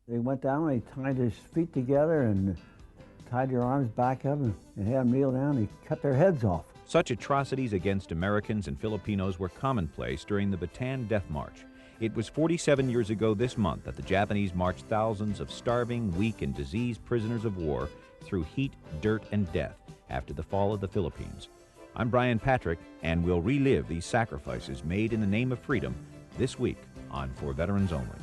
They went down, they tied his feet together and tied their arms back up and had them kneel down. They cut their heads off. Such atrocities against Americans and Filipinos were commonplace during the Bataan Death March. It was 47 years ago this month that the Japanese marched thousands of starving, weak, and diseased prisoners of war through heat, dirt, and death after the fall of the Philippines. I'm Brian Patrick, and we'll relive these sacrifices made in the name of freedom this week on For Veterans Only.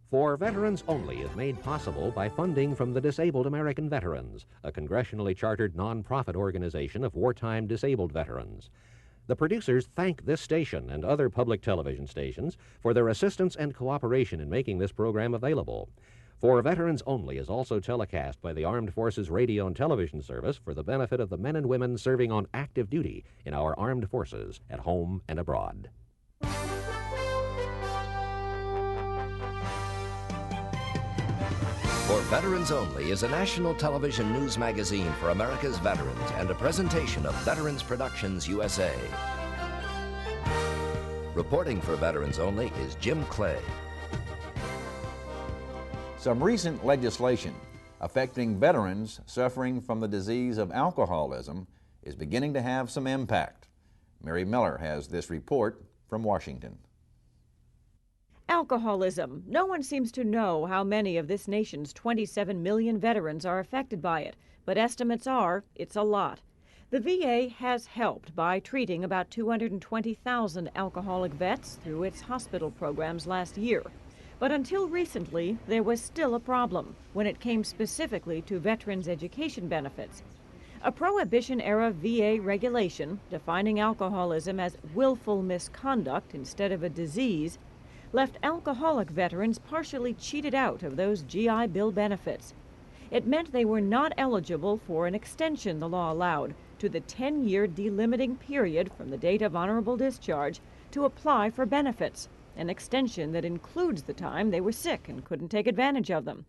For Veterans Only is made possible by funding from the Disabled American Veterans, a congressionally chartered nonprofit organization of wartime disabled veterans. The producers thank this station and other public television stations for their assistance and cooperation in making this program available. For Veterans Only is also telecast by the Armed Forces Radio and Television Service for the benefit of the men and women serving on active duty in our armed forces at home and abroad. For Veterans Only is a national television news magazine for America's veterans and a presentation of Veterans Productions USA. Reporting for Veterans Only is Jim Clay. Some recent legislation affecting veterans suffering from the disease of alcoholism is beginning to have some impact. Mary Miller has this report from Washington. Alcoholism. No one seems to know how many of this nation's 27 million veterans are affected by it, but estimates are it's a lot. The VA has helped by treating about 220,000 alcoholic vets through its hospital programs last year. But until recently, there was still a problem when it came specifically to veterans' education benefits. A Prohibition-era VA regulation defining alcoholism as willful misconduct instead of a disease left alcoholic veterans partially cheated out of those GI Bill benefits. It meant they were not eligible for an extension the law allowed to the 10-year delimiting period from the date of honorable discharge to apply for benefits, an extension that includes the time they were sick and couldn't take advantage of them.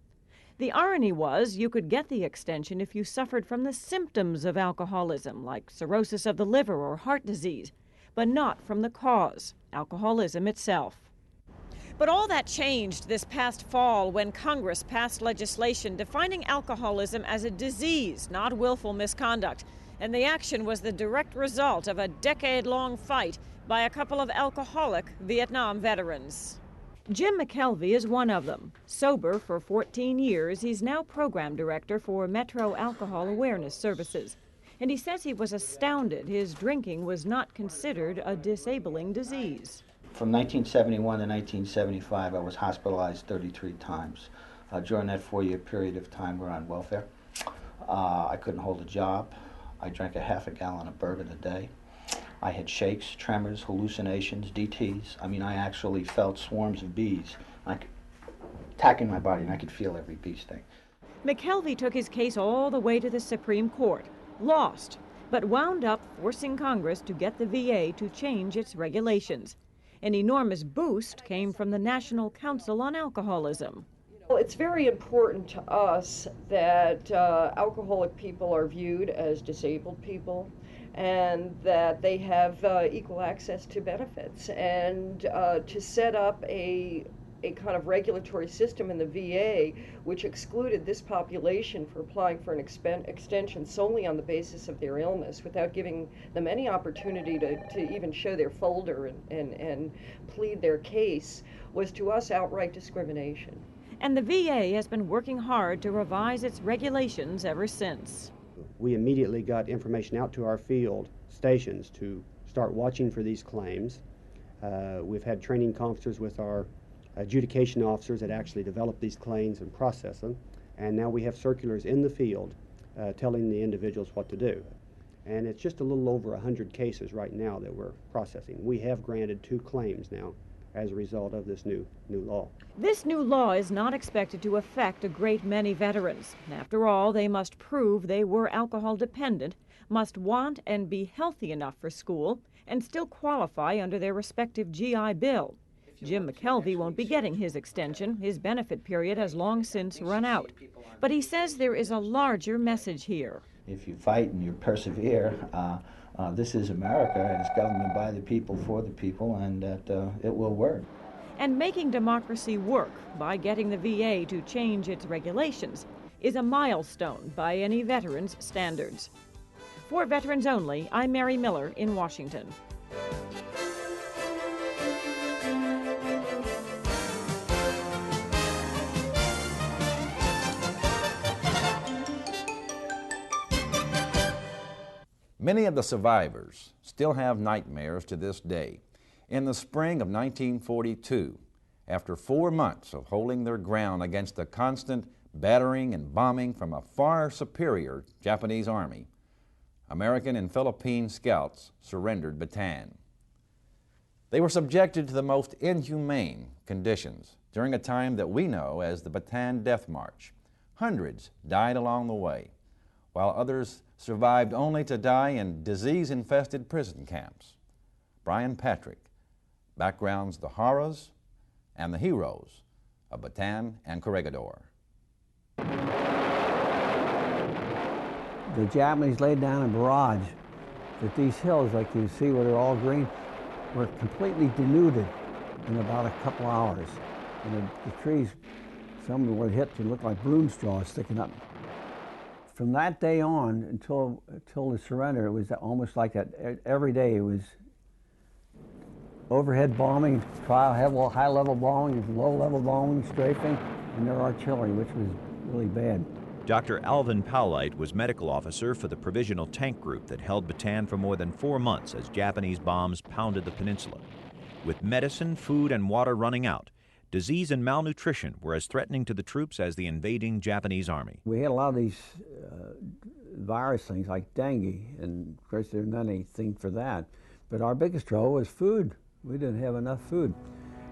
The irony was you could get the extension if you suffered from the symptoms of alcoholism, like cirrhosis of the liver or heart disease, but not from the cause, alcoholism itself. But all that changed this past fall when Congress passed legislation defining alcoholism as a disease, not willful misconduct. And the action was the direct result of a decade-long fight by a couple of alcoholic Vietnam veterans. Jim McKelvey is one of them. Sober for 14 years, he's now program director for Metro Alcohol Awareness Services. And he says he was astounded his drinking was not considered a disabling disease. From 1971 to 1975, I was hospitalized 33 times. During that 4-year period of time, we were on welfare. I couldn't hold a job. I drank a half a gallon of bourbon a day. I had shakes, tremors, hallucinations, DTs. I mean, I actually felt swarms of bees attacking my body, and I could feel every bee sting. McKelvey took his case all the way to the Supreme Court, lost, but wound up forcing Congress to get the VA to change its regulations. An enormous boost came from the National Council on Alcoholism. Well, it's very important to us that alcoholic people are viewed as disabled people and that they have equal access to benefits. And to set up a kind of regulatory system in the VA which excluded this population for applying for an extension solely on the basis of their illness without giving them any opportunity to even show their folder and plead their case was to us outright discrimination. And the VA has been working hard to revise its regulations ever since. We immediately got information out to our field stations to start watching for these claims. We've had training conferences with our adjudication officers that actually develop these claims and process them. And now we have circulars in the field telling the individuals what to do. And it's just a little over 100 cases right now that we're processing. We have granted 2 claims now as a result of this new law. This new law is not expected to affect a great many veterans. After all, they must prove they were alcohol dependent, must want and be healthy enough for school, and still qualify under their respective GI Bill. Jim McKelvey won't be getting his extension. His benefit period has long since run out. But he says there is a larger message here. if you fight and you persevere, this is America, and it's government by the people, for the people, and that it will work. And making democracy work by getting the VA to change its regulations is a milestone by any veteran's standards. For Veterans Only, I'm Mary Miller in Washington. Many of the survivors still have nightmares to this day. In the spring of 1942, after 4 months of holding their ground against the constant battering and bombing from a far superior Japanese army, American and Philippine scouts surrendered Bataan. They were subjected to the most inhumane conditions during a time that we know as the Bataan Death March. Hundreds died along the way, while others survived only to die in disease-infested prison camps. Brian Patrick backgrounds the horrors and the heroes of Bataan and Corregidor. The Japanese laid down a barrage that these hills, like you see where they're all green, were completely denuded in about a couple hours. And the trees, some of them were hit to look like broom straws sticking up. From that day on until the surrender, it was almost like that. Every day it was overhead bombing, high-level bombing, low-level bombing, strafing, and their artillery, which was really bad. Dr. Alvin Powlite was medical officer for the Provisional Tank Group that held Bataan for more than 4 months as Japanese bombs pounded the peninsula. With medicine, food, and water running out, disease and malnutrition were as threatening to the troops as the invading Japanese army. We had a lot of these virus things like dengue, and of course there's not anything for that. But our biggest trouble was food. We didn't have enough food.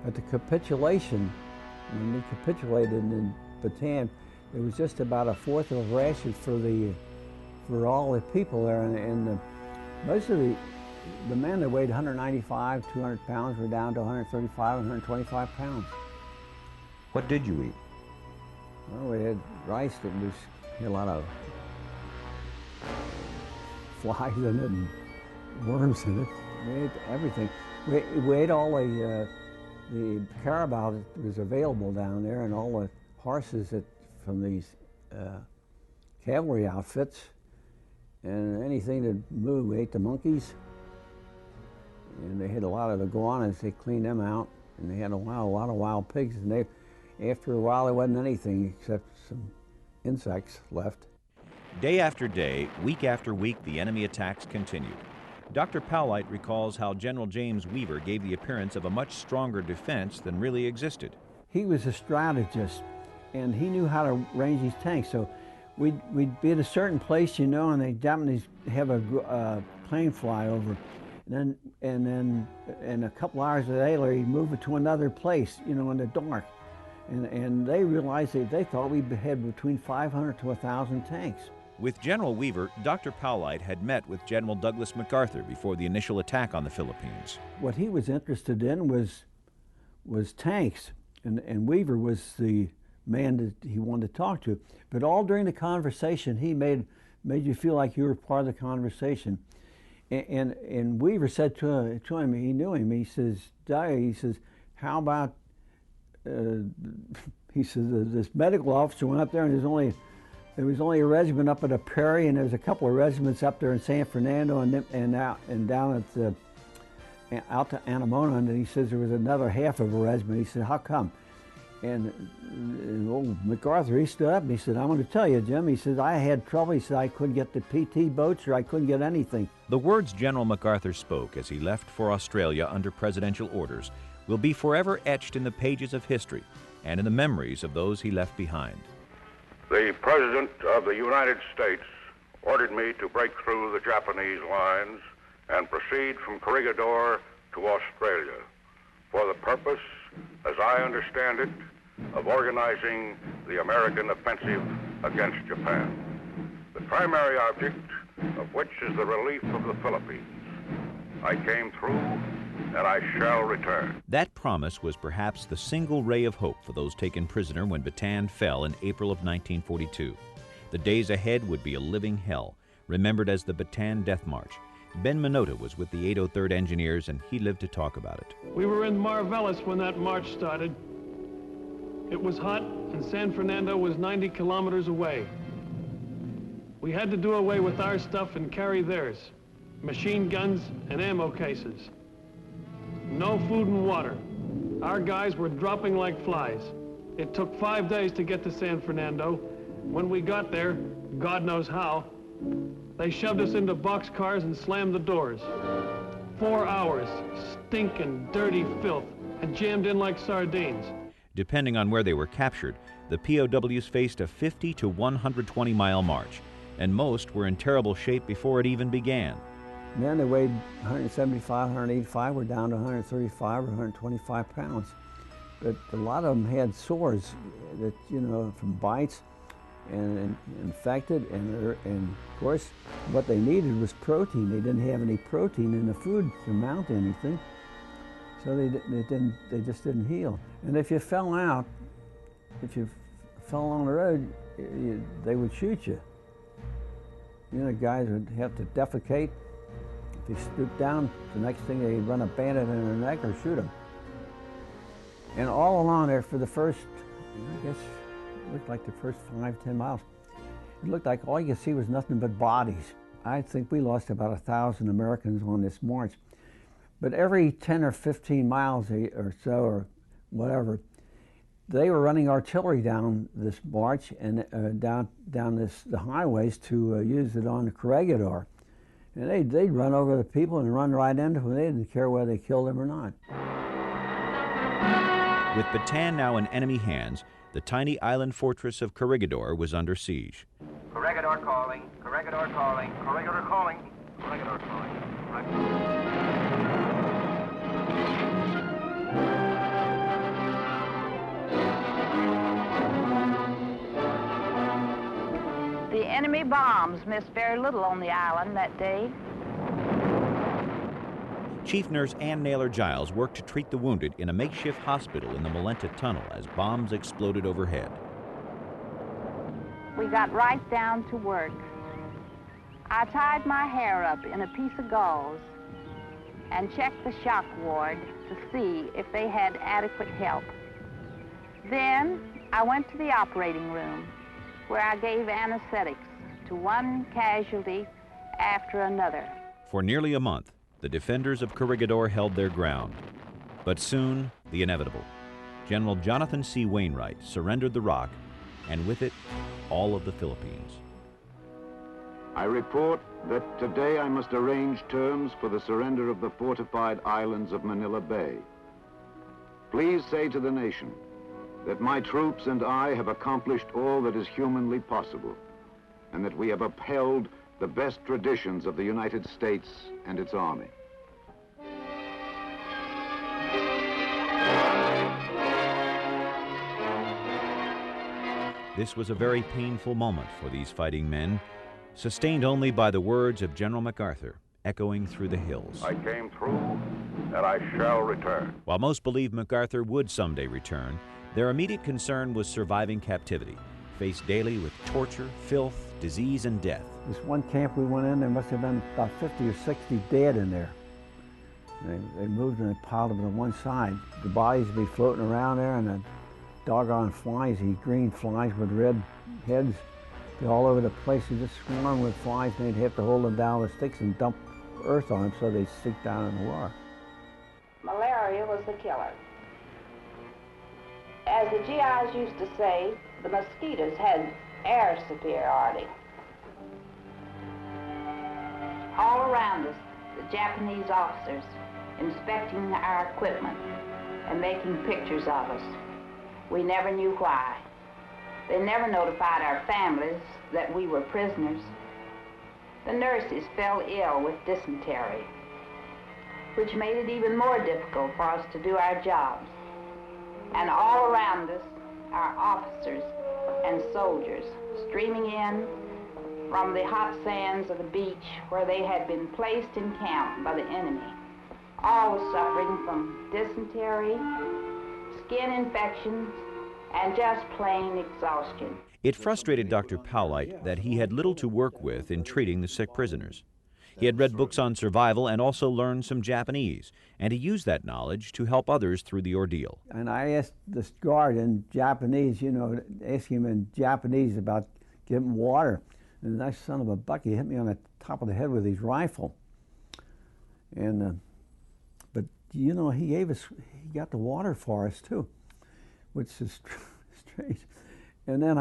At the capitulation, when we capitulated in Bataan, it was just about 1/4 of rations for all the people there, and most of the men that weighed 195, 200 pounds were down to 135, 125 pounds. What did you eat? Well, we had rice that had a lot of flies in it and worms in it. We ate everything. We ate all the carabao that was available down there, and all the horses from these cavalry outfits, and anything that moved. We ate the monkeys, and they had a lot of iguanas. They cleaned them out, and they had a lot of wild pigs, and after a while there wasn't anything except some insects left. Day after day, week after week, the enemy attacks continued. Dr. Powlite recalls how General James Weaver gave the appearance of a much stronger defense than really existed. He was a strategist, and he knew how to range these tanks. So we'd be at a certain place, you know, and the Japanese have a plane fly over, and then a couple hours later he'd move it to another place, you know, in the dark. And they realized that they thought we had between 500 to 1,000 tanks. With General Weaver, Dr. Powlite had met with General Douglas MacArthur before the initial attack on the Philippines. What he was interested in was tanks, and Weaver was the man that he wanted to talk to. But all during the conversation, he made you feel like you were part of the conversation. And Weaver said to him, he knew him, he says, "Dyer," he says, "how about," he says, "this medical officer went up there, and there was only a regiment up at the Prairie, and there's a couple of regiments up there in San Fernando and down at out to Anamona, and he says there was another half of a regiment." He said, "How come?" And old MacArthur, he stood up and he said, "I'm going to tell you, Jim." He said, "I had trouble." He said, "I couldn't get the PT boats, or I couldn't get anything." The words General MacArthur spoke as he left for Australia under presidential orders will be forever etched in the pages of history and in the memories of those he left behind. The President of the United States ordered me to break through the Japanese lines and proceed from Corregidor to Australia for the purpose, as I understand it, of organizing the American offensive against Japan, the primary object of which is the relief of the Philippines. I came through, and I shall return. That promise was perhaps the single ray of hope for those taken prisoner when Bataan fell in April of 1942. The days ahead would be a living hell, remembered as the Bataan Death March. Ben Minota was with the 803rd Engineers, and he lived to talk about it. We were in Marvelis when that march started. It was hot, and San Fernando was 90 kilometers away. We had to do away with our stuff and carry theirs, machine guns and ammo cases. No food and water. Our guys were dropping like flies. It took 5 days to get to San Fernando. When we got there, God knows how, they shoved us into boxcars and slammed the doors. 4 hours, stinking, dirty filth, and jammed in like sardines. Depending on where they were captured, the POWs faced a 50 to 120 mile march, and most were in terrible shape before it even began. Men that weighed 175, 185 were down to 135 or 125 pounds. But a lot of them had sores that, you know, from bites and infected, and of course what they needed was protein. They didn't have any protein in the food to mount anything, so they just didn't heal. And if you fell out, if you fell on the road, they would shoot you. You know, guys would have to defecate. If you stoop down, the next thing they'd run a bandit in their neck or shoot them. And all along there for the first, I guess, it looked like the first 5-10 miles, it looked like all you could see was nothing but bodies. I think we lost about 1,000 Americans on this march. But every 10 or 15 miles or so, or whatever, they were running artillery down this march and down the highways to use it on the Corregidor. And they'd run over the people and run right into them. They didn't care whether they killed them or not. With Bataan now in enemy hands, the tiny island fortress of Corregidor was under siege. Corregidor calling, Corregidor calling, Corregidor calling, Corregidor calling. The enemy bombs missed very little on the island that day. Chief Nurse Ann Naylor Giles worked to treat the wounded in a makeshift hospital in the Molenta Tunnel as bombs exploded overhead. We got right down to work. I tied my hair up in a piece of gauze and checked the shock ward to see if they had adequate help. Then I went to the operating room, where I gave anesthetics to one casualty after another. For nearly a month, the defenders of Corregidor held their ground. But soon, the inevitable. General Jonathan C. Wainwright surrendered the rock, and with it, all of the Philippines. I report that today I must arrange terms for the surrender of the fortified islands of Manila Bay. Please say to the nation that my troops and I have accomplished all that is humanly possible, and that we have upheld the best traditions of the United States and its Army. This was a very painful moment for these fighting men, sustained only by the words of General MacArthur echoing through the hills. I came through, and I shall return. While most believed MacArthur would someday return, their immediate concern was surviving captivity, faced daily with torture, filth, disease, and death. This one camp we went in, there must have been about 50 or 60 dead in there. They moved and they piled them to one side. The bodies would be floating around there, and the doggone flies, these green flies with red heads, they're all over the place. They just swarm with flies, and they'd have to hold them down with sticks and dump earth on them so they'd sink down in the water. Malaria was the killer. As the GIs used to say, the mosquitoes had air superiority. All around us, the Japanese officers inspecting our equipment and making pictures of us. We never knew why. They never notified our families that we were prisoners. The nurses fell ill with dysentery, which made it even more difficult for us to do our jobs. And all around us, our officers and soldiers streaming in from the hot sands of the beach where they had been placed in camp by the enemy, all suffering from dysentery, skin infections, and just plain exhaustion. It frustrated Dr. Powlite that he had little to work with in treating the sick prisoners. He had read books on survival and also learned some Japanese, and he used that knowledge to help others through the ordeal. And I asked this guard in Japanese, you know, asking him in Japanese about giving water. And that son of a buck, he hit me on the top of the head with his rifle. And, but, you know, he got the water for us, too, which is strange. And then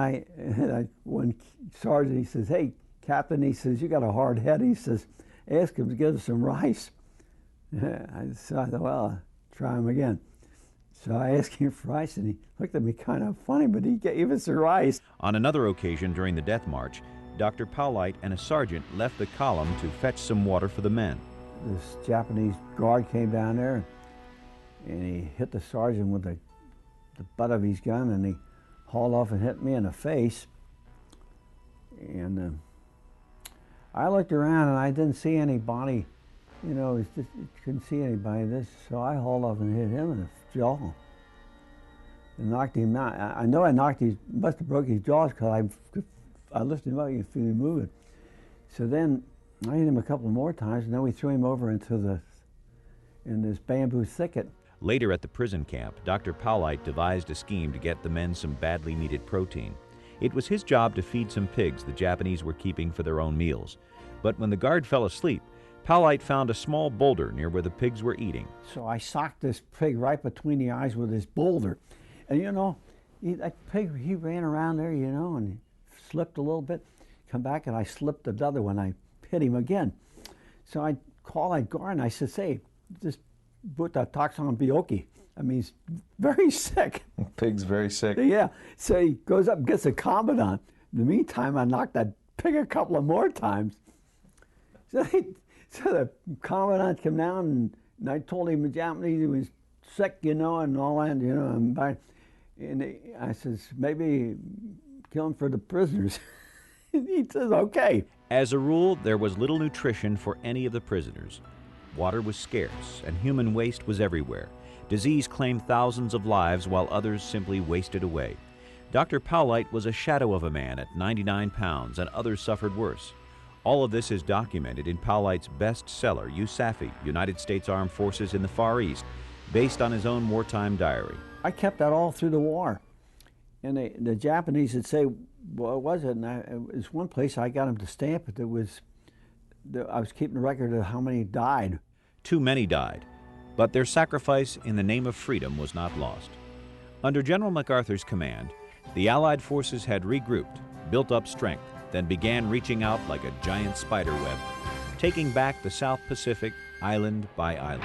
one sergeant, he says, "Hey, Captain," he says, "you got a hard head." He says, "Ask him to give us some rice." I thought, well, I'll try him again. So I asked him for rice, and he looked at me kind of funny, but he gave us the rice. On another occasion during the death march, Dr. Powlite and a sergeant left the column to fetch some water for the men. This Japanese guard came down there, and he hit the sergeant with the butt of his gun, and he hauled off and hit me in the face. And I looked around and I didn't see anybody, you know, couldn't see anybody. So I hauled off and hit him in the jaw and knocked him out. I know I must have broke his jaws because I lifted him up, you could feel him moving. So then I hit him a couple more times, and then we threw him over into in this bamboo thicket. Later at the prison camp, Dr. Powlite devised a scheme to get the men some badly needed protein. It was his job to feed some pigs the Japanese were keeping for their own meals. But when the guard fell asleep, Powlite found a small boulder near where the pigs were eating. So I socked this pig right between the eyes with this boulder. And you know, that pig, he ran around there, you know, and he slipped a little bit. Come back and I slipped another one. I hit him again. So I called that guard and I said, "Hey, just put that toxin bioki." I mean, he's very sick. Pig's very sick. Yeah. So he goes up and gets a Commandant. In the meantime, I knocked that pig a couple of more times. So the Commandant came down, and I told him in Japanese he was sick, you know, and all that, you know. And I says, "Maybe kill him for the prisoners." He says, "Okay." As a rule, there was little nutrition for any of the prisoners. Water was scarce, and human waste was everywhere. Disease claimed thousands of lives while others simply wasted away. Dr. Powlite was a shadow of a man at 99 pounds, and others suffered worse. All of this is documented in Powlite's bestseller, USAFE, United States Armed Forces in the Far East, based on his own wartime diary. I kept that all through the war. And the Japanese would say, "What was it?" And it was one place I got them to stamp it. I was keeping a record of how many died. Too many died, but their sacrifice in the name of freedom was not lost. Under General MacArthur's command, the Allied forces had regrouped, built up strength, then began reaching out like a giant spider web, taking back the South Pacific island by island.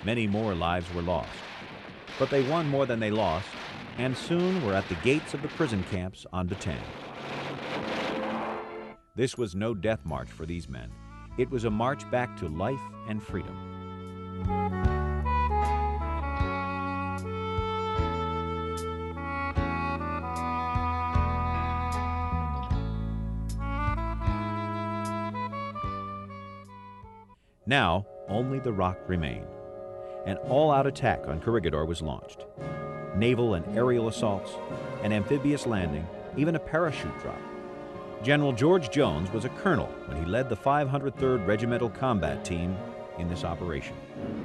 Many more lives were lost. But they won more than they lost, and soon were at the gates of the prison camps on Bataan. This was no death march for these men. It was a march back to life and freedom. Now, only the rock remained. An all-out attack on Corregidor was launched. Naval and aerial assaults, an amphibious landing, even a parachute drop. General George Jones was a colonel when he led the 503rd Regimental Combat Team in this operation.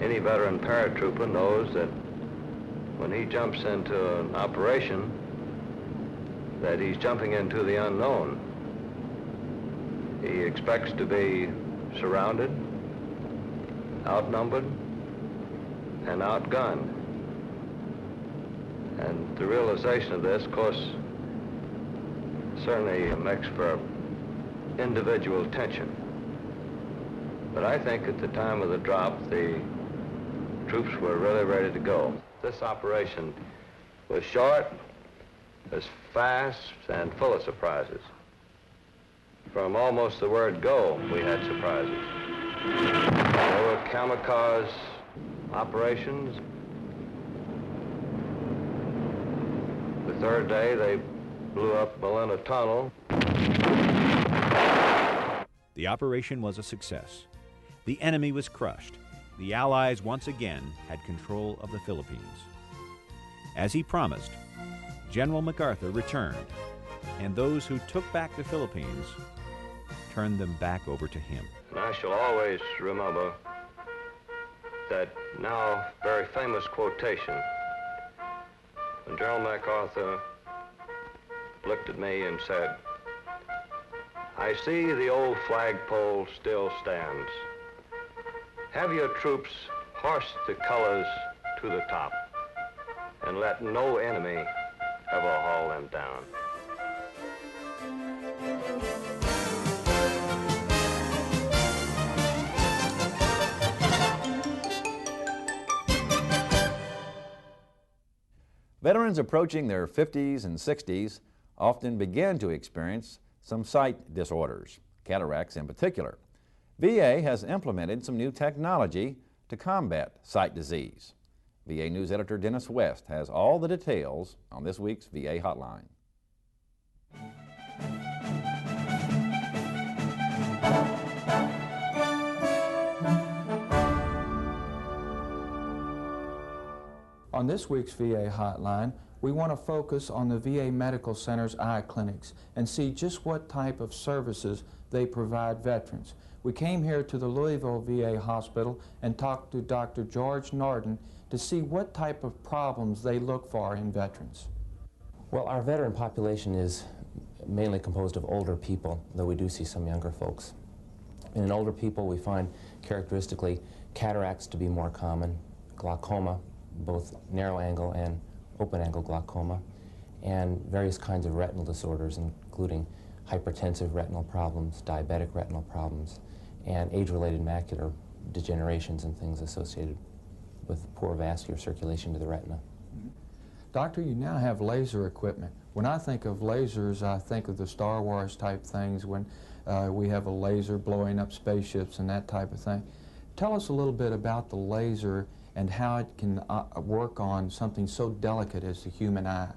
Any veteran paratrooper knows that when he jumps into an operation, that he's jumping into the unknown. He expects to be surrounded, outnumbered, and outgunned. And the realization of this, of course, certainly makes for individual tension. But I think at the time of the drop, the troops were really ready to go. This operation was short, was fast, and full of surprises. From almost the word go, we had surprises. There were kamikaze operations. The third day, they blew up Malina Tunnel. The operation was a success. The enemy was crushed. The Allies once again had control of the Philippines. As he promised, General MacArthur returned, and those who took back the Philippines turned them back over to him. And I shall always remember that now very famous quotation when General MacArthur looked at me and said, "I see the old flagpole still stands. Have your troops hoist the colors to the top and let no enemy ever haul them down." Veterans approaching their 50s and 60s often begin to experience some sight disorders, cataracts in particular. VA has implemented some new technology to combat sight disease. VA News Editor Dennis West has all the details on this week's VA Hotline. On this week's VA Hotline, we want to focus on the VA Medical Center's eye clinics and see just what type of services they provide veterans. We came here to the Louisville VA Hospital and talked to Dr. George Norden to see what type of problems they look for in veterans. Well, our veteran population is mainly composed of older people, though we do see some younger folks. In older people, we find characteristically cataracts to be more common, glaucoma, both narrow angle and open angle glaucoma, and various kinds of retinal disorders, including hypertensive retinal problems, diabetic retinal problems, and age-related macular degenerations and things associated with poor vascular circulation to the retina. Doctor, you now have laser equipment. When I think of lasers, I think of the Star Wars type things when we have a laser blowing up spaceships and that type of thing. Tell us a little bit about the laser and how it can work on something so delicate as the human eye.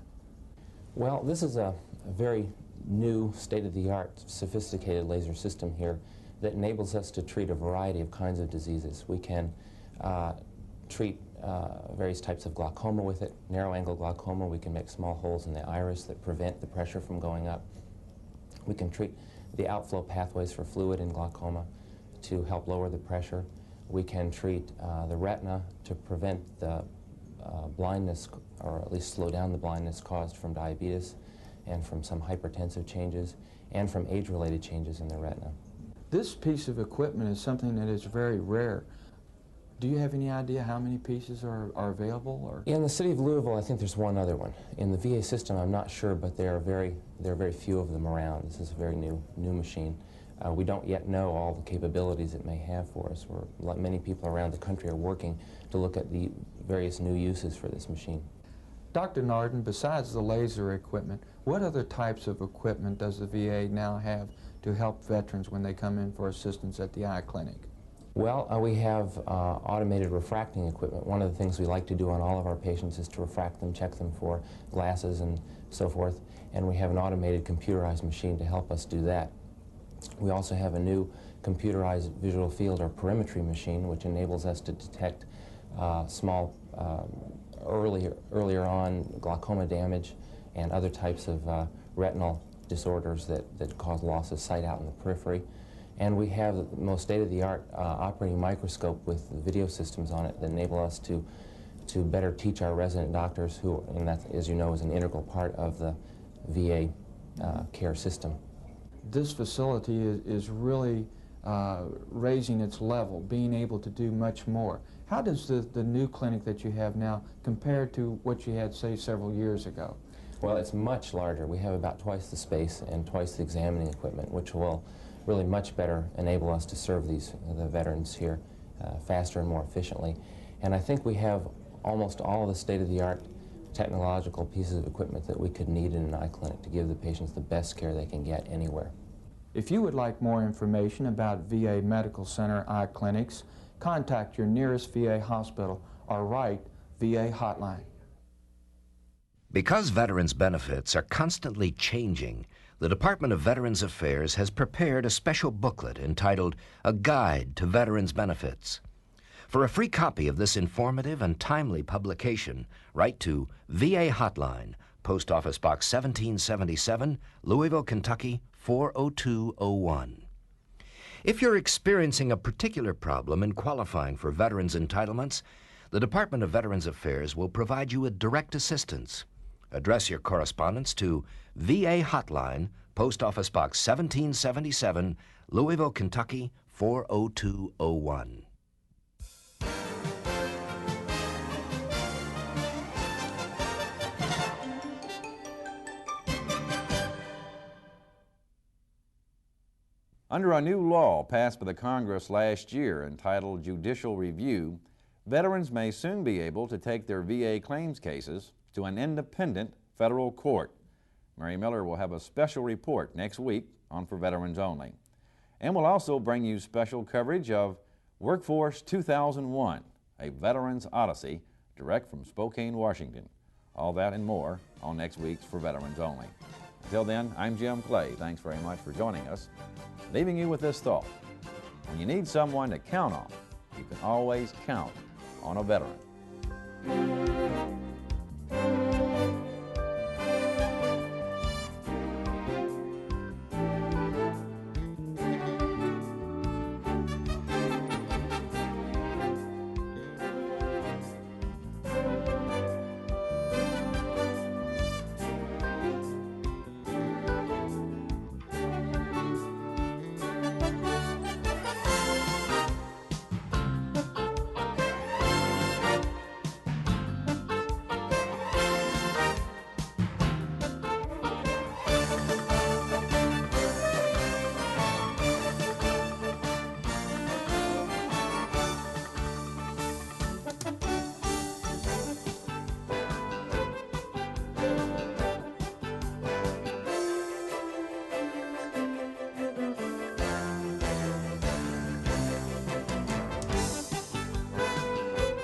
Well, this is a very new, state-of-the-art, sophisticated laser system here that enables us to treat a variety of kinds of diseases. We can treat various types of glaucoma with it. Narrow-angle glaucoma, we can make small holes in the iris that prevent the pressure from going up. We can treat the outflow pathways for fluid in glaucoma to help lower the pressure. We can treat the retina to prevent the blindness, or at least slow down the blindness caused from diabetes and from some hypertensive changes and from age-related changes in the retina. This piece of equipment is something that is very rare. Do you have any idea how many pieces are available? Or? In the city of Louisville, I think there's one other one. In the VA system, I'm not sure, but there are very few of them around. This is a very new machine. We don't yet know all the capabilities it may have for us. Many people around the country are working to look at the various new uses for this machine. Dr. Norden, besides the laser equipment, what other types of equipment does the VA now have to help veterans when they come in for assistance at the eye clinic? Well, we have automated refracting equipment. One of the things we like to do on all of our patients is to refract them, check them for glasses and so forth, and we have an automated computerized machine to help us do that. We also have a new computerized visual field or perimetry machine which enables us to detect small earlier on glaucoma damage and other types of retinal disorders that cause loss of sight out in the periphery. And we have the most state-of-the-art operating microscope with video systems on it that enable us to better teach our resident doctors, who, and that, as you know, is an integral part of the VA care system. This facility is really raising its level, being able to do much more. How does the new clinic that you have now compare to what you had, say, several years ago? Well, it's much larger. We have about twice the space and twice the examining equipment, which will really much better enable us to serve the veterans here faster and more efficiently. And I think we have almost all the state-of-the-art technological pieces of equipment that we could need in an eye clinic to give the patients the best care they can get anywhere. If you would like more information about VA Medical Center eye clinics, contact your nearest VA hospital or write VA Hotline. Because veterans' benefits are constantly changing, the Department of Veterans Affairs has prepared a special booklet entitled A Guide to Veterans Benefits. For a free copy of this informative and timely publication, write to VA Hotline, Post Office Box 1777, Louisville, Kentucky 40201. If you're experiencing a particular problem in qualifying for veterans' entitlements, the Department of Veterans Affairs will provide you with direct assistance. Address your correspondence to VA Hotline, Post Office Box 1777, Louisville, Kentucky 40201. Under a new law passed by the Congress last year entitled Judicial Review, veterans may soon be able to take their VA claims cases to an independent federal court. Mary Miller will have a special report next week on For Veterans Only. And we'll also bring you special coverage of Workforce 2001, a Veterans Odyssey, direct from Spokane, Washington. All that and more on next week's For Veterans Only. Until then, I'm Jim Clay. Thanks very much for joining us. Leaving you with this thought: when you need someone to count on, you can always count on a veteran.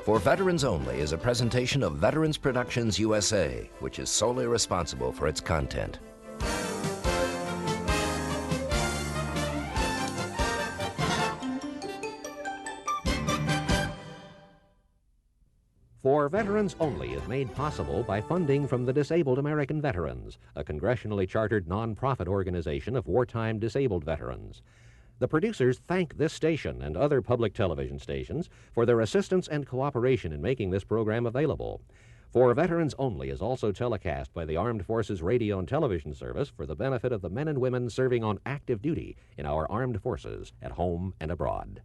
For Veterans Only is a presentation of Veterans Productions USA, which is solely responsible for its content. For Veterans Only is made possible by funding from the Disabled American Veterans, a congressionally chartered nonprofit organization of wartime disabled veterans. The producers thank this station and other public television stations for their assistance and cooperation in making this program available. For Veterans Only is also telecast by the Armed Forces Radio and Television Service for the benefit of the men and women serving on active duty in our armed forces at home and abroad.